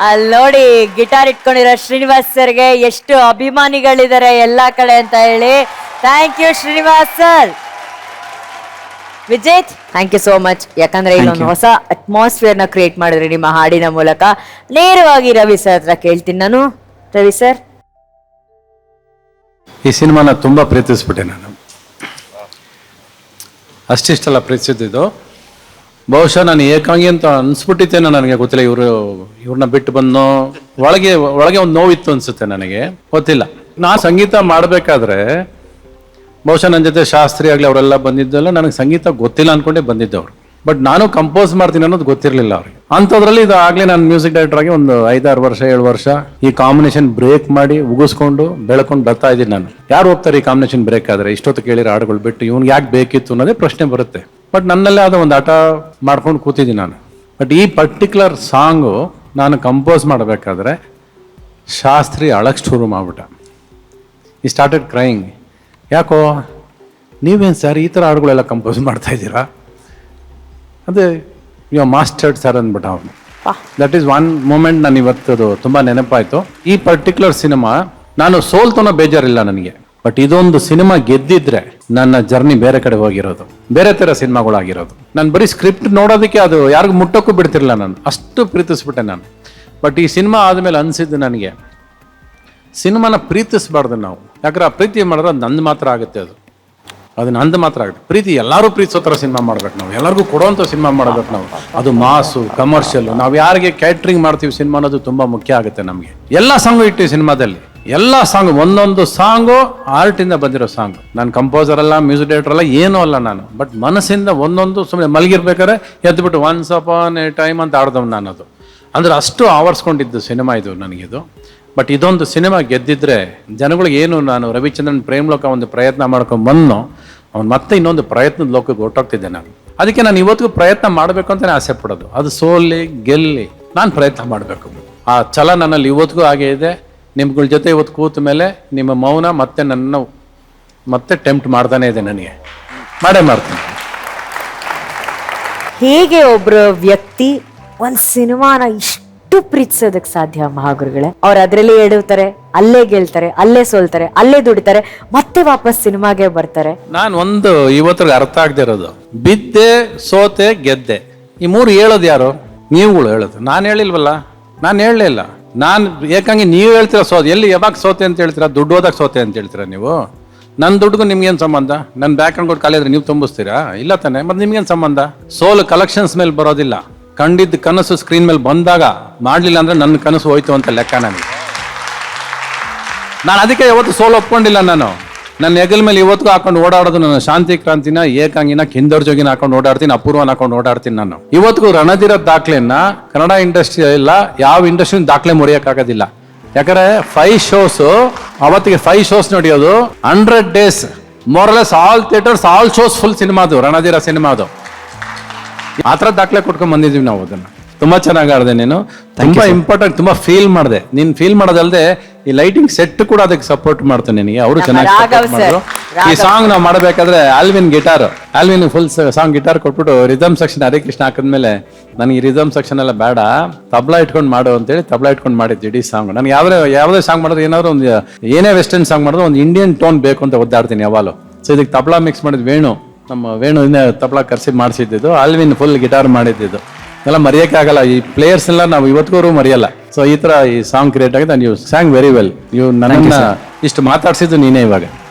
ಅಲ್ಲಿ ನೋಡಿ ಗಿಟಾರ್ ಇಟ್ಕೊಂಡಿರೋ ಶ್ರೀನಿವಾಸ್ ಸರ್ಗೆ ಎಷ್ಟು ಅಭಿಮಾನಿಗಳಿದ್ದಾರೆ ಎಲ್ಲಾ ಕಡೆ ಅಂತ ಹೇಳಿ. Thank you Srinivas sir. Vijeth, thank you so much. ಯಾಕಂದ್ರೆ ಇಲ್ಲೊಂದು ಹೊಸ ಅಟ್ಮಾಸ್ಫಿಯರ್ ನ ಕ್ರಿಯೇಟ್ ಮಾಡಿದ್ರಿ ನಿಮ್ಮ ಹಾಡಿನ ಮೂಲಕ. ನೇರವಾಗಿ ರವಿ ಸರ್ ಹತ್ರ ಕೇಳ್ತೀನಿ ನಾನು. ರವಿ ಸರ್, ಈ ಸಿನಿಮಾನ ತುಂಬಾ ಪ್ರೀತಿಸ್ಬಿಟ್ಟೆ ನಾನು. ಅಷ್ಟಿಷ್ಟೆಲ್ಲ ಪ್ರೀತಿಸಿದ್ದು. ಬಹುಶಃ ನಾನು ಏಕಾಂಗಿ ಅಂತ ಅನ್ಸ್ಬಿಟ್ಟಿತ್ತೇನೋ, ನನಗೆ ಗೊತ್ತಿಲ್ಲ. ಇವ್ರನ್ನ ಬಿಟ್ಟು ಬಂದು ಒಳಗೆ ಒಂದು ನೋವಿತ್ತು ಅನ್ಸುತ್ತೆ ನನಗೆ, ಗೊತ್ತಿಲ್ಲ. ನಾನು ಸಂಗೀತ ಮಾಡಬೇಕಾದ್ರೆ ಬಹುಶಃ ನನ್ನ ಜೊತೆ ಶಾಸ್ತ್ರಿ ಆಗಲಿ ಅವರೆಲ್ಲ ಬಂದಿದ್ದೆಲ್ಲ ನನಗೆ ಸಂಗೀತ ಗೊತ್ತಿಲ್ಲ ಅನ್ಕೊಂಡೇ ಬಂದಿದ್ದವ್ರು. ಬಟ್ ನಾನು ಕಂಪೋಸ್ ಮಾಡ್ತೀನಿ ಅನ್ನೋದು ಗೊತ್ತಿರಲಿಲ್ಲ ಅವ್ರಿಗೆ. ಅಂಥದ್ರಲ್ಲಿ ಇದಾಗಲೇ ನಾನು ಮ್ಯೂಸಿಕ್ ಡೈರೆಕ್ಟರ್ ಆಗಿ ಒಂದು 5-6 ವರ್ಷ 7 ವರ್ಷ ಈ ಕಾಂಬಿನೇಷನ್ ಬ್ರೇಕ್ ಮಾಡಿ ಉಗಿಸ್ಕೊಂಡು ಬೆಳ್ಕೊಂಡು ಬರ್ತಾ ಇದ್ದೀನಿ ನಾನು. ಯಾರು ಹೋಗ್ತಾರೆ ಈ ಕಾಂಬಿನೇಷನ್ ಬ್ರೇಕ್ ಆದರೆ? ಇಷ್ಟೊತ್ತು ಕೇಳಿರೋ ಹಾಡುಗಳು ಬಿಟ್ಟು ಇವ್ನಿಗೆ ಯಾಕೆ ಬೇಕಿತ್ತು ಅನ್ನೋದೇ ಪ್ರಶ್ನೆ ಬರುತ್ತೆ. ಬಟ್ ನನ್ನಲ್ಲೇ ಅದು ಒಂದು ಆಟ ಮಾಡ್ಕೊಂಡು ಕೂತಿದ್ದೀನಿ ನಾನು. ಬಟ್ ಈ ಪರ್ಟಿಕ್ಯುಲರ್ ಸಾಂಗು ನಾನು ಕಂಪೋಸ್ ಮಾಡಬೇಕಾದ್ರೆ ಶಾಸ್ತ್ರಿ ಅಳಕ್ಕೆ ಶುರು ಮಾಡ್ಬಿಟ್ಟ. ಈ ಸ್ಟಾರ್ಟೆಡ್ ಕ್ರೈಯಿಂಗ್. ಯಾಕೋ ನೀವೇನು ಸರ್ ಈ ಥರ ಹಾಡುಗಳೆಲ್ಲ ಕಂಪೋಸ್ ಮಾಡ್ತಾ ಇದ್ದೀರಾ? ಅದೇ ಯು ಮಾಸ್ಟರ್ಡ್ ಸರ್ ಅಂದ್ಬಿಟ್ಟ ಅವನು. ದಟ್ ಈಸ್ ಒನ್ ಮೂಮೆಂಟ್ ನಾನು ಇವತ್ತದು ತುಂಬ ನೆನಪಾಯಿತು. ಈ ಪರ್ಟಿಕ್ಯುಲರ್ ಸಿನಿಮಾ ನಾನು ಸೋಲ್ತನೋ ಬೇಜಾರಿಲ್ಲ ನನಗೆ. ಬಟ್ ಇದೊಂದು ಸಿನಿಮಾ ಗೆದ್ದಿದ್ರೆ ನನ್ನ ಜರ್ನಿ ಬೇರೆ ಕಡೆ ಹೋಗಿರೋದು, ಬೇರೆ ಥರ ಸಿನಿಮಾಗಳಾಗಿರೋದು. ನಾನು ಬರೀ ಸ್ಕ್ರಿಪ್ಟ್ ನೋಡೋದಕ್ಕೆ ಅದು ಯಾರಿಗೂ ಮುಟ್ಟೋಕ್ಕೂ ಬಿಡ್ತಿರಲಿಲ್ಲ, ನಾನು ಅಷ್ಟು ಪ್ರೀತಿಸ್ಬಿಟ್ಟೆ ನಾನು. ಬಟ್ ಈ ಸಿನಿಮಾ ಆದಮೇಲೆ ಅನಿಸಿದ್ದು ನನಗೆ, ಸಿನಿಮಾನ ಪ್ರೀತಿಸ್ಬಾರ್ದು ನಾವು. ಯಾಕಂದ್ರೆ ಆ ಪ್ರೀತಿ ಮಾಡಿದ್ರೆ ಅದು ನಂದು ಮಾತ್ರ ಆಗುತ್ತೆ, ಅದು ನಂದು ಮಾತ್ರ ಆಗುತ್ತೆ. ಪ್ರೀತಿ ಎಲ್ಲರೂ ಪ್ರೀತಿಸೋ ಥರ ಸಿನಿಮಾ ಮಾಡ್ಬೇಕು ನಾವು, ಎಲ್ಲರಿಗೂ ಕೊಡೋವಂಥ ಸಿನಿಮಾ ಮಾಡಬೇಕು ನಾವು. ಅದು ಮಾಸು ಕಮರ್ಷಿಯಲ್. ನಾವು ಯಾರಿಗೆ ಕ್ಯಾಟ್ರಿಂಗ್ ಮಾಡ್ತೀವಿ ಸಿನಿಮಾ ಅನ್ನೋದು ತುಂಬ ಮುಖ್ಯ ಆಗುತ್ತೆ ನಮಗೆ. ಎಲ್ಲ ಸಾಂಗು ಇಟ್ಟು ಸಿನಿಮಾದಲ್ಲಿ ಎಲ್ಲ ಸಾಂಗು, ಒಂದೊಂದು ಸಾಂಗು ಆರ್ಟಿಂದ ಬಂದಿರೋ ಸಾಂಗು. ನಾನು ಕಂಪೋಸರ್ ಅಲ್ಲ, ಮ್ಯೂಸಿಕ್ ಡೈರೆಕ್ಟರ್ ಅಲ್ಲ, ಏನೂ ಅಲ್ಲ ನಾನು. ಬಟ್ ಮನಸ್ಸಿಂದ ಒಂದೊಂದು ಸುಮ್ಮನೆ ಮಲಗಿರ್ಬೇಕಾದ್ರೆ ಎದ್ದುಬಿಟ್ಟು ಒನ್ಸ್ ಅಪಾನ್ ಎ ಟೈಮ್ ಅಂತ ಆಡ್ದವ್ ನಾನು. ಅದು ಅಂದರೆ ಅಷ್ಟು ಆವರಿಸ್ಕೊಂಡಿದ್ದು ಸಿನಿಮಾ ಇದು ನನಗಿದು. ಬಟ್ ಇದೊಂದು ಸಿನಿಮಾ ಗೆದ್ದಿದ್ರೆ ಜನಗಳಿಗೆ ಏನು, ನಾನು ರವಿಚಂದ್ರನ್ ಪ್ರೇಮ್ಲೋಕ ಒಂದು ಪ್ರಯತ್ನ ಮಾಡ್ಕೊಂಡು ಬಂದು ಅವ್ನು ಮತ್ತೆ ಇನ್ನೊಂದು ಪ್ರಯತ್ನದ ಲೋಕಕ್ಕೆ ಹೊರಟೋಗ್ತಿದ್ದೆ ನಾನು. ಅದಕ್ಕೆ ನಾನು ಇವತ್ತಿಗೂ ಪ್ರಯತ್ನ ಮಾಡಬೇಕು ಅಂತಲೇ ಆಸೆ ಪಡೋದು. ಅದು ಸೋಲಿ ಗೆಲ್ಲಿ ನಾನು ಪ್ರಯತ್ನ ಮಾಡಬೇಕು. ಆ ಛಲ ನನ್ನಲ್ಲಿ ಇವತ್ತಿಗೂ ಹಾಗೆ ಇದೆ. ನಿಮ್ಗಳ ಜೊತೆ ಇವತ್ತು ಕೂತ ಮೇಲೆ ನಿಮ್ಮ ಮೌನ ಮತ್ತೆ ನನ್ನ ಮತ್ತೆ ಟೆಂಪ್ಟ್ ಮಾಡ್ತಾನೆ ಇದೆ, ನನಗೆ ಮಾಡೇ ಮಾಡ್ತೀನಿ. ಹೇಗೆ ಒಬ್ರು ವ್ಯಕ್ತಿ ಒಂದ್ ಸಿನಿಮಾನ ಇಷ್ಟು ಪ್ರೀತಿಸೋದಕ್ಕೆ ಸಾಧ್ಯ ಮಹಾಗುರುಗಳೇ? ಅವ್ರು ಅದ್ರಲ್ಲಿ ಎಡುತ್ತಾರೆ, ಅಲ್ಲೇ ಗೆಲ್ತಾರೆ, ಅಲ್ಲೇ ಸೋಲ್ತಾರೆ, ಅಲ್ಲೇ ದುಡಿತಾರೆ, ಮತ್ತೆ ವಾಪಸ್ ಸಿನಿಮಾಗೆ ಬರ್ತಾರೆ. ನಾನು ಒಂದು ಇವತ್ತಿಗೆ ಅರ್ಥ ಆಗದೆ ಇರೋದು, ಬಿದ್ದೆ ಸೋತೆ ಗೆದ್ದೆ, ಈ 3 ಹೇಳೋದು ಯಾರು? ನೀವುಗಳು ಹೇಳೋದು. ನಾನು ಹೇಳಿಲ್ವಲ್ಲ, ನಾನು ಹೇಳಲೇ ಇಲ್ಲ. ನಾನು ಏಕಾಂಗಿ ನೀವು ಹೇಳ್ತೀರಾ ಸೋತೆ. ಎಲ್ಲಿ ಯಾವಾಗ ಸೋತೆ ಅಂತ ಹೇಳ್ತೀರಾ? ದುಡ್ಡು ಹೋದಾಗ ಸೋತೆ ಅಂತ ಹೇಳ್ತೀರಾ ನೀವು? ನನ್ನ ದುಡ್ಡುಗೂ ನಿಮ್ಗೇನು ಸಂಬಂಧ? ನನ್ನ ಬ್ಯಾಕ್ಗ್ರೌಂಡ್ ಕೊಟ್ಟು ಕಾಲಿದ್ರೆ ನೀವು ತುಂಬಿಸ್ತೀರಾ? ಇಲ್ಲ ತಾನೆ. ಮತ್ತೆ ನಿಮ್ಗೇನು ಸಂಬಂಧ? ಸೋಲು ಕಲೆಕ್ಷನ್ಸ್ ಮೇಲೆ ಬರೋದಿಲ್ಲ, ಕಂಡಿದ್ದ ಕನಸು ಸ್ಕ್ರೀನ್ ಮೇಲೆ ಬಂದಾಗ ಮಾಡಲಿಲ್ಲ ಅಂದ್ರೆ ನನ್ನ ಕನಸು ಹೋಯ್ತು ಅಂತ ಲೆಕ್ಕ ನನಗೆ. ನಾನು ಅದಕ್ಕೆ ಯಾವತ್ತು ಸೋಲು ಒಪ್ಕೊಂಡಿಲ್ಲ. ನಾನು ನನ್ನ ಹೆಗಲ ಮೇಲೆ ಇವತ್ತಿಗೂ ಹಾಕೊಂಡು ಓಡಾಡೋದು ನನ್ನ ಶಾಂತಿ ಕ್ರಾಂತಿನ, ಏಕಾಂಗಿನ, ಕಿಂದರ್ ಜೋಗಿನ ಹಾಕೊಂಡು ಓಡಾಡ್ತೀನಿ, ಅಪೂರ್ವನ ಹಾಕೊಂಡು ಓಡಾಡ್ತೀನಿ ನಾನು. ಇವತ್ತಿಗೂ ರಣಧೀರ ದಾಖಲೆಯನ್ನ ಕನ್ನಡ ಇಂಡಸ್ಟ್ರಿ ಇಲ್ಲ ಯಾವ ಇಂಡಸ್ಟ್ರಿ ದಾಖಲೆ ಮುರಿಯೋಕ್ಕಾಗೋದಿಲ್ಲ. ಯಾಕಂದ್ರೆ 5 ಶೋಸ್ ಅವತ್ತಿಗೆ 5 ಶೋಸ್ ನಡೆಯೋದು 100 days more or less all theatres all shows full ಸಿನಿಮಾದು, ರಣಧೀರ ಸಿನಿಮಾದು. ಆ ಥರ ದಾಖಲೆ ಕೊಟ್ಕೊಂಡ್ ಬಂದಿದ್ದೀವಿ ನಾವು. ಅದನ್ನ ತುಂಬಾ ಚೆನ್ನಾಗಿ ಆಡಿದೆ ನೀನು. ತುಂಬಾ ಇಂಪಾರ್ಟೆಂಟ್, ತುಂಬಾ ಫೀಲ್ ಮಾಡಿದೆ. ನೀನ್ ಫೀಲ್ ಮಾಡೋದಲ್ದೆ ಈ ಲೈಟಿಂಗ್ ಸೆಟ್ ಕೂಡ ಅದಕ್ಕೆ ಸಪೋರ್ಟ್ ಮಾಡ್ತೇನೆ ನಿನಗೆ. ಅವರು ಚೆನ್ನಾಗಿ ಮಾಡಿದ್ರು. ಈ ಸಾಂಗ್ ನಾವು ಮಾಡಬೇಕಾದ್ರೆ ಆಲ್ವಿನ್ ಫುಲ್ ಸಾಂಗ್ ಗಿಟಾರ್ ಕೊಟ್ಬಿಟ್ಟು ರಿದಮ್ ಸೆಕ್ಷನ್ ಹರಿಕೃಷ್ಣ ಹಾಕಿದ್ಮೇಲೆ ನನಗೆ ಈ ರಿದಮ್ ಸೆಕ್ಷನ್ ಎಲ್ಲ ಬೇಡ, ತಬ್ಲಾ ಇಟ್ಕೊಂಡು ಮಾಡು ಅಂತೇಳಿ ತಬ್ಲಾ ಇಟ್ಕೊಂಡು ಮಾಡಿದ್ದು ಇಡೀ ಸಾಂಗ್. ನನಗೆ ಯಾವುದೇ ಸಾಂಗ್ ಮಾಡಿದ್ರೆ ಏನಾದ್ರು ಒಂದು ಏನೇ ವೆಸ್ಟರ್ನ್ ಸಾಂಗ್ ಮಾಡಿದ್ರೆ ಒಂದು ಇಂಡಿಯನ್ ಟೋನ್ ಬೇಕು ಅಂತ ಒದ್ದಾಡ್ತೀನಿ ಯಾವಾಗಲೂ. ಸೊ ಇದಕ್ಕೆ ತಬ್ಲಾ ಮಿಕ್ಸ್ ಮಾಡಿದ್ ನಮ್ಮ ವೇಣು ಇನ್ನೇ ತಬ್ಲಾ ಕರ್ಸಿ ಮಾಡಿಸಿದ್ದು, ಆಲ್ವಿನ್ ಫುಲ್ ಗಿಟಾರ್ ಮಾಡಿದ್ದು ಎಲ್ಲ ಮರೆಯೋಕ್ಕಾಗಲ್ಲ. ಈ ಪ್ಲೇಯರ್ಸ್ ಎಲ್ಲ ನಾವು ಇವತ್ತಿಗೂ ಮರೆಯಲ್ಲ. ಸೊ ಈ ತರ ಈ ಸಾಂಗ್ ಕ್ರಿಯೇಟ್ ಆಗಿದೆ. You sang very well. ನನ್ನ ಇಷ್ಟು ಮಾತಾಡ್ಸಿದ್ದು ನೀನೇ ಇವಾಗ.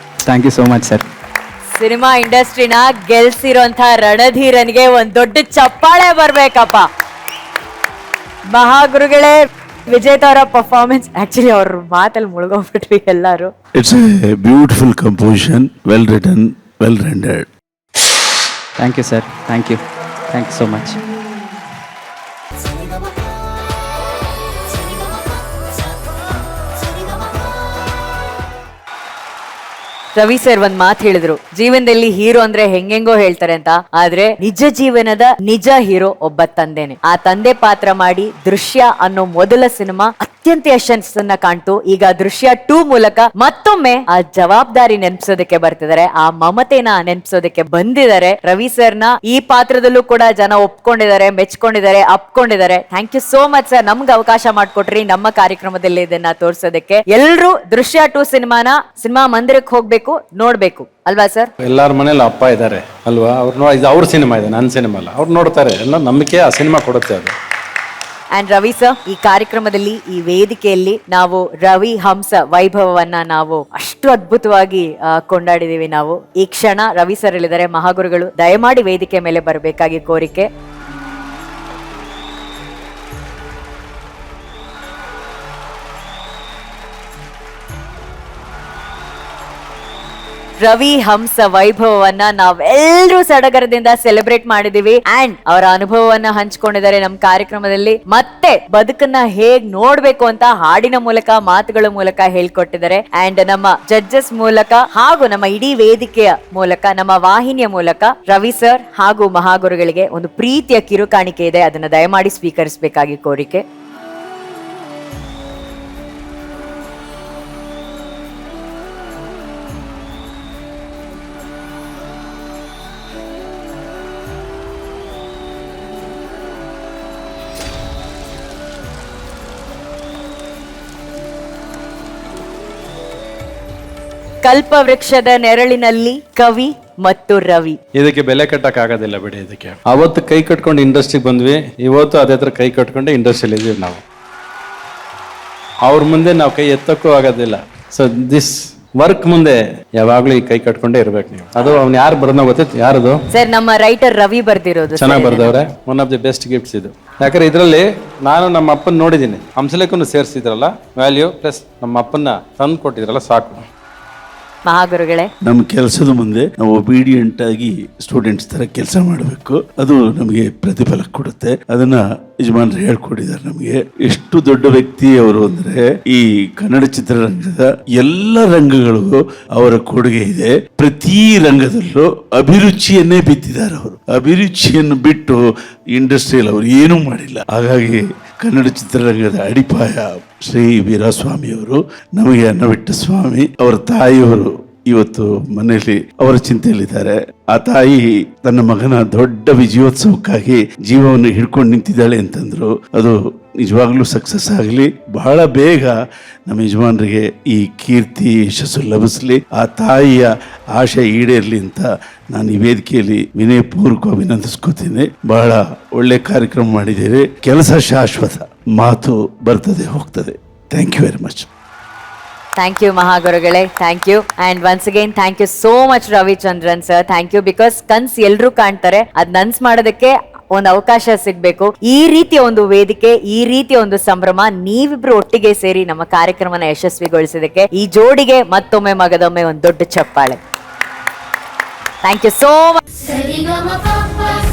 Thank you so much sir. Cinema ಇಂಡಸ್ಟ್ರಿನ ಗೆಲ್ಸಿರೋಂಥ ರಣಧೀರನ್ಗೆ ಒಂದ್ ದೊಡ್ಡ ಚಪ್ಪಾಳೆ ಬರ್ಬೇಕಪ್ಪ. ಮಹಾಗುರುಗಳೇ, ವಿಜೇತ್ ಅವರ ಪರ್ಫಾರ್ಮೆನ್ಸ್, ಆಕ್ಚುಲಿ ಅವ್ರ ಮಾತಲ್ಲಿ ಮುಳುಗೋಗ್ಬಿಟ್ವಿ ಎಲ್ಲರೂ. It's a beautiful composition, well written, well rendered. Thank you sir. Thank you so much. Ravi sir ಒಂದ್ ಮಾತು ಹೇಳಿದ್ರು, ಜೀವನದಲ್ಲಿ ಹೀರೋ ಅಂದ್ರೆ ಹೆಂಗೆಂಗೋ ಹೇಳ್ತಾರೆ ಅಂತ, ಆದ್ರೆ ನಿಜ ಜೀವನದ ನಿಜ ಹೀರೋ ಒಬ್ಬ ತಂದೆನೆ. ಆ ತಂದೆ ಪಾತ್ರ ಮಾಡಿ ದೃಶ್ಯ ಅನ್ನೋ ಮೊದಲ ಸಿನಿಮಾ ಅತ್ಯಂತ ಯಶಸ್ಸನ್ನ ಕಾಣ್ತು. ಈಗ ದೃಶ್ಯ 2 ಮೂಲಕ ಮತ್ತೊಮ್ಮೆ ಆ ಜವಾಬ್ದಾರಿ ನೆನ್ಪಿಸೋದಕ್ಕೆ ಬರ್ತಿದ್ದಾರೆ, ಆ ಮಮತೆನ ನೆನ್ಪಿಸೋದಕ್ಕೆ ಬಂದಿದ್ದಾರೆ. ರವಿ ಸರ್ನ ಈ ಪಾತ್ರದಲ್ಲೂ ಕೂಡ ಜನ ಒಪ್ಕೊಂಡಿದ್ದಾರೆ, ಮೆಚ್ಕೊಂಡಿದ್ದಾರೆ, ಅಪ್ಕೊಂಡಿದ್ದಾರೆ. Thank you so much sir, ನಮ್ಗೆ ಅವಕಾಶ ಮಾಡ್ಕೊಟ್ರಿ ನಮ್ಮ ಕಾರ್ಯಕ್ರಮದಲ್ಲಿ ಇದನ್ನ ತೋರ್ಸೋದಕ್ಕೆ. ಎಲ್ರು ದೃಶ್ಯ 2 ಸಿನಿಮಾ ಮಂದಿರಕ್ಕೆ ಹೋಗ್ಬೇಕು, ನೋಡ್ಬೇಕು ಅಲ್ವಾ ಸರ್? ಎಲ್ಲಾರ ಮನೇಲಿ ಅಪ್ಪ ಇದ್ದಾರೆ ಅಲ್ವಾ, ಇದು ಅವ್ರ ಸಿನಿಮಾ ಇದೆ, ನನ್ನ ಸಿನಿಮಾ ಅಲ್ಲ. ಅವ್ರು ನೋಡ್ತಾರೆ, ಎಲ್ಲ ನಂಬಿಕೆ ಆ ಸಿನಿಮಾ ಕೊಡುತ್ತೆ ಅದು. ಅಂಡ್ ರವಿ ಸರ್, ಈ ಕಾರ್ಯಕ್ರಮದಲ್ಲಿ ಈ ವೇದಿಕೆಯಲ್ಲಿ ನಾವು ರವಿ ಹಂಸ ವೈಭವವನ್ನ ನಾವು ಅಷ್ಟು ಅದ್ಭುತವಾಗಿ ಕೊಂಡಾಡಿದೀವಿ. ನಾವು ಈ ಕ್ಷಣ ರವಿ ಸರ್ ಹೇಳಿದ್ದಾರೆ, ಮಹಾಗುರುಗಳು ದಯಮಾಡಿ ವೇದಿಕೆ ಮೇಲೆ ಬರಬೇಕಾಗಿ ಕೋರಿಕೆ. ರವಿ ಹಂಸ ವೈಭವವನ್ನ ನಾವೆಲ್ಲರೂ ಸಡಗರದಿಂದ ಸೆಲೆಬ್ರೇಟ್ ಮಾಡಿದೀವಿ. ಅಂಡ್ ಅವರ ಅನುಭವವನ್ನ ಹಂಚ್ಕೊಂಡಿದ್ದಾರೆ ನಮ್ಮ ಕಾರ್ಯಕ್ರಮದಲ್ಲಿ. ಮತ್ತೆ ಬದುಕನ್ನ ಹೇಗ್ ನೋಡ್ಬೇಕು ಅಂತ ಹಾಡಿನ ಮೂಲಕ, ಮಾತುಗಳ ಮೂಲಕ ಹೇಳ್ಕೊಟ್ಟಿದ್ದಾರೆ. ಅಂಡ್ ನಮ್ಮ ಜಡ್ಜಸ್ ಮೂಲಕ ಹಾಗೂ ನಮ್ಮ ಇಡೀ ವೇದಿಕೆಯ ಮೂಲಕ, ನಮ್ಮ ವಾಹಿನಿಯ ಮೂಲಕ ರವಿ ಸರ್ ಹಾಗೂ ಮಹಾಗುರುಗಳಿಗೆ ಒಂದು ಪ್ರೀತಿಯ ಕಿರುಕಾಣಿಕೆ ಇದೆ, ಅದನ್ನ ದಯಮಾಡಿ ಸ್ವೀಕರಿಸಬೇಕಾಗಿ ಕೋರಿಕೆ. ಕಲ್ಪವೃಕ್ಷದ ನೆರಳಿನಲ್ಲಿ ಕವಿ ಮತ್ತು ರವಿ. ಇದಕ್ಕೆ ಬೆಲೆ ಕಟ್ಟಕ್ ಆಗೋದಿಲ್ಲ ಬಿಡಿ. ಇದಕ್ಕೆ ಅವತ್ತು ಕೈ ಕಟ್ಕೊಂಡು ಇಂಡಸ್ಟ್ರಿಗೆ ಬಂದ್ವಿ, ಇವತ್ತು ಅದೇ ಹತ್ರ ಕೈ ಕಟ್ಕೊಂಡು ಇಂಡಸ್ಟ್ರಿಯಲ್ಲಿ ಇದೀವಿ ನಾವು. ಅವ್ರ ಮುಂದೆ ನಾವು ಕೈ ಎತ್ತಕ್ಕೂ ಆಗೋದಿಲ್ಲ. ಸೊ ದಿಸ್ ವರ್ಕ್ ಮುಂದೆ ಯಾವಾಗ್ಲೂ ಈ ಕೈ ಕಟ್ಕೊಂಡೇ ಇರ್ಬೇಕು ನೀವು. ಅದು ಅವ್ನು ಯಾರು ಬರೋದನ್ನ ಗೊತ್ತೈತಿ? ಯಾರದು ಸರ್? ನಮ್ಮ ರೈಟರ್ ರವಿ ಬರ್ದಿರೋದು. ಚೆನ್ನಾಗಿ ಬರ್ದವ್ರೆ. One of the best gifts ಇದು. ಯಾಕಂದ್ರೆ ಇದರಲ್ಲಿ ನಾನು ನಮ್ಮ ಅಪ್ಪನ ನೋಡಿದ್ದೀನಿ, ಹಂಸಲೇಖನು ಸೇರಿಸಿದ್ರಲ್ಲ, ವ್ಯಾಲ್ಯೂ ಪ್ಲಸ್ ನಮ್ಮ ಅಪ್ಪನ ತಂದು ಕೊಟ್ಟಿದ್ರಲ್ಲ, ಸಾಕು. ಮಹಾಗುರುಗಳೇ, ನಮ್ಮ ಕೆಲಸದ ಮುಂದೆ ನಾವು ಒಬೀಡಿಯಂಟ್ ಆಗಿ ಸ್ಟೂಡೆಂಟ್ಸ್ ತರ ಕೆಲಸ ಮಾಡಬೇಕು, ಅದು ನಮಗೆ ಪ್ರತಿಫಲ ಕೊಡುತ್ತೆ. ಅದನ್ನ ಯಜಮಾನರು ಹೇಳ್ಕೊಟ್ಟಿದ್ದಾರೆ ನಮಗೆ. ಎಷ್ಟು ದೊಡ್ಡ ವ್ಯಕ್ತಿ ಅವರು ಅಂದ್ರೆ, ಈ ಕನ್ನಡ ಚಿತ್ರರಂಗದ ಎಲ್ಲ ರಂಗಗಳಿಗೂ ಅವರ ಕೊಡುಗೆ ಇದೆ. ಪ್ರತಿ ರಂಗದಲ್ಲೂ ಅಭಿರುಚಿಯನ್ನೇ ಬಿತ್ತಿದ್ದಾರೆ ಅವರು. ಅಭಿರುಚಿಯನ್ನು ಬಿಟ್ಟು ಇಂಡಸ್ಟ್ರಿಯಲ್ಲಿ ಅವರು ಏನೂ ಮಾಡಿಲ್ಲ. ಹಾಗಾಗಿ ಕನ್ನಡ ಚಿತ್ರರಂಗದ ಅಡಿಪಾಯ ಶ್ರೀ ವೀರಸ್ವಾಮಿ ಅವರು, ನಮಗೆ ಅನ್ನವಿಟ್ಟ ಸ್ವಾಮಿ. ಅವರ ತಾಯಿಯವರು ಇವತ್ತು ಮನೆಯಲ್ಲಿ ಅವರ ಚಿಂತೆಯಲ್ಲಿದ್ದಾರೆ. ಆ ತಾಯಿ ತನ್ನ ಮಗನ ದೊಡ್ಡ ವಿಜಯೋತ್ಸವಕ್ಕಾಗಿ ಜೀವವನ್ನು ಹಿಡ್ಕೊಂಡು ನಿಂತಿದ್ದಾಳೆ ಅಂತಂದ್ರು. ಅದು ನಿಜವಾಗ್ಲೂ ಸಕ್ಸಸ್ ಆಗಲಿ. ಬಹಳ ಬೇಗ ನಮ್ಮ ಯಜಮಾನರಿಗೆ ಈ ಕೀರ್ತಿ ಯಶಸ್ಸು ಲಭಿಸಲಿ, ಆ ತಾಯಿಯ ಆಶೆ ಈಡೇರಲಿ ಅಂತ ನಾನು ಈ ವೇದಿಕೆಯಲ್ಲಿ ವಿನಯಪೂರ್ವಕ ಅಭಿನಂದಿಸ್ಕೋತೀನಿ. ಬಹಳ ಒಳ್ಳೆ ಕಾರ್ಯಕ್ರಮ ಮಾಡಿದ್ದೀರಿ. ಕೆಲಸ ಶಾಶ್ವತ, ಮಾತು ಬರ್ತದೆ ಹೋಗ್ತದೆ. Thank you very much. Thank you ಮಹಾಗುರುಗಳೇ, thank you. And once again thank you so much Ravichandran sir. Thank you. Because ಕನ್ಸ್ ಎಲ್ರು ಕಾಣ್ತಾರೆ, ಅದ್ ನನ್ಸ್ ಮಾಡೋದಕ್ಕೆ ಒಂದು ಅವಕಾಶ ಸಿಗ್ಬೇಕು. ಈ ರೀತಿಯ ಒಂದು ವೇದಿಕೆ, ಈ ರೀತಿಯ ಒಂದು ಸಂಭ್ರಮ, ನೀವಿಬ್ರು ಒಟ್ಟಿಗೆ ಸೇರಿ ನಮ್ಮ ಕಾರ್ಯಕ್ರಮನ ಯಶಸ್ವಿಗೊಳಿಸಿದಕ್ಕೆ ಈ ಜೋಡಿಗೆ ಮತ್ತೊಮ್ಮೆ ಮಗದೊಮ್ಮೆ ಒಂದು ದೊಡ್ಡ ಚಪ್ಪಾಳೆ. Thank you so much.